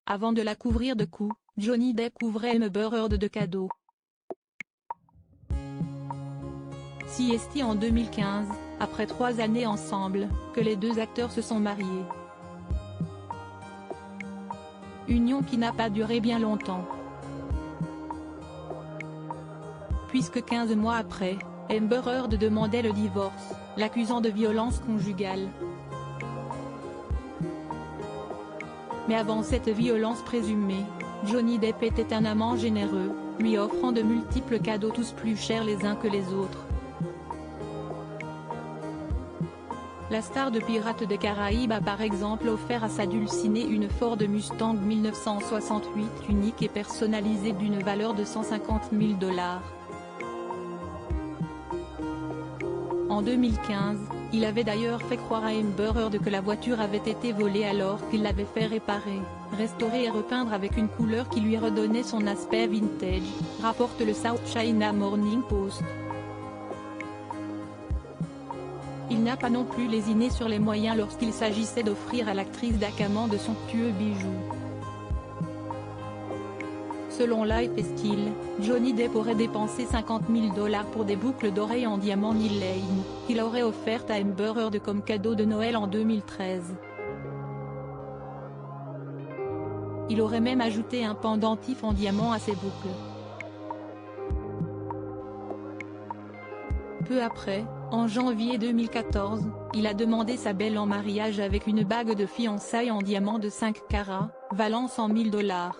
Avant de la couvrir de coups, Johnny Depp couvrait Amber Heard de cadeaux. CST en 2015, après 3 années ensemble, que les deux acteurs se sont mariés. Union qui n'a pas duré bien longtemps. Puisque 15 mois après, Amber Heard demandait le divorce, l'accusant de violence conjugale. Mais avant cette violence présumée, Johnny Depp était un amant généreux, lui offrant de multiples cadeaux tous plus chers les uns que les autres. La star de Pirates des Caraïbes a par exemple offert à sa dulcinée une Ford Mustang 1968 unique et personnalisée d'une valeur de 150 000 $. En 2015, il avait d'ailleurs fait croire à Amber Heard que la voiture avait été volée alors qu'il l'avait fait réparer, restaurer et repeindre avec une couleur qui lui redonnait son aspect vintage, rapporte le South China Morning Post. Il n'a pas non plus lésiné sur les moyens lorsqu'il s'agissait d'offrir à l'actrice d'Akaman de somptueux bijoux. Selon Lifestyle, Johnny Depp aurait dépensé 50 000 $ pour des boucles d'oreilles en diamant Neil Lane, qu'il aurait offertes à Amber Heard comme cadeau de Noël en 2013. Il aurait même ajouté un pendentif en diamant à ses boucles. Peu après, en janvier 2014, il a demandé sa belle en mariage avec une bague de fiançailles en diamant de 5 carats, valant 100 000 $.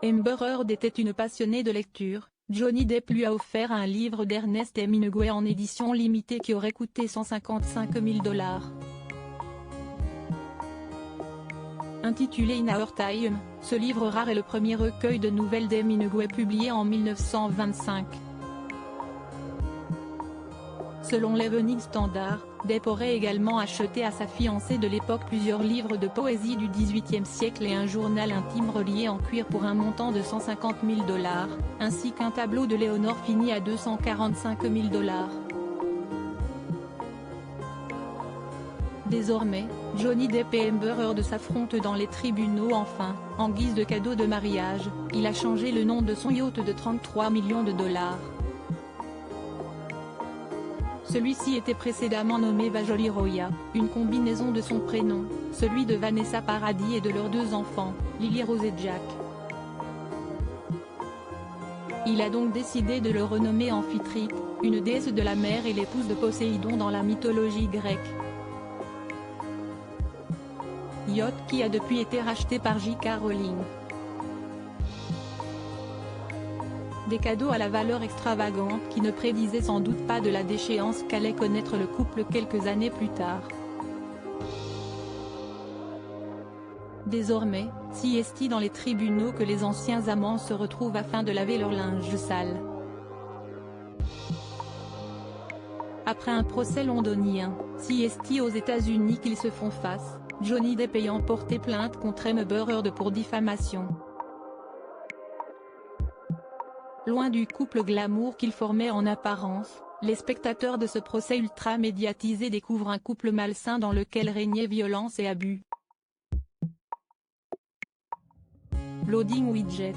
Amber Heard était une passionnée de lecture, Johnny Depp lui a offert un livre d'Ernest Hemingway en édition limitée qui aurait coûté 155 000 $. Intitulé In Our Time, ce livre rare est le premier recueil de nouvelles d'Hemingway publié en 1925. Selon l'Evening Standard, Depp aurait également acheté à sa fiancée de l'époque plusieurs livres de poésie du XVIIIe siècle et un journal intime relié en cuir pour un montant de 150 000 $, ainsi qu'un tableau de Léonore fini à 245 000 $. Désormais, Johnny Depp et Amber Heard s'affrontent dans les tribunaux enfin, en guise de cadeau de mariage, il a changé le nom de son yacht de 33 millions de $. Celui-ci était précédemment nommé Vajoli Roya, une combinaison de son prénom, celui de Vanessa Paradis et de leurs 2 enfants, Lily Rose et Jack. Il a donc décidé de le renommer Amphitrite, une déesse de la mer et l'épouse de Poséidon dans la mythologie grecque. Yacht qui a depuis été racheté par J.K. Rowling. Des cadeaux à la valeur extravagante qui ne prédisaient sans doute pas de la déchéance qu'allait connaître le couple quelques années plus tard. Désormais, CST dans les tribunaux que les anciens amants se retrouvent afin de laver leur linge sale. Après un procès londonien, CST aux États-Unis qu'ils se font face, Johnny Depp ayant porté plainte contre Amber Heard pour diffamation. Loin du couple glamour qu'ils formaient en apparence, les spectateurs de ce procès ultra médiatisé découvrent un couple malsain dans lequel régnaient violence et abus. Loading Widget.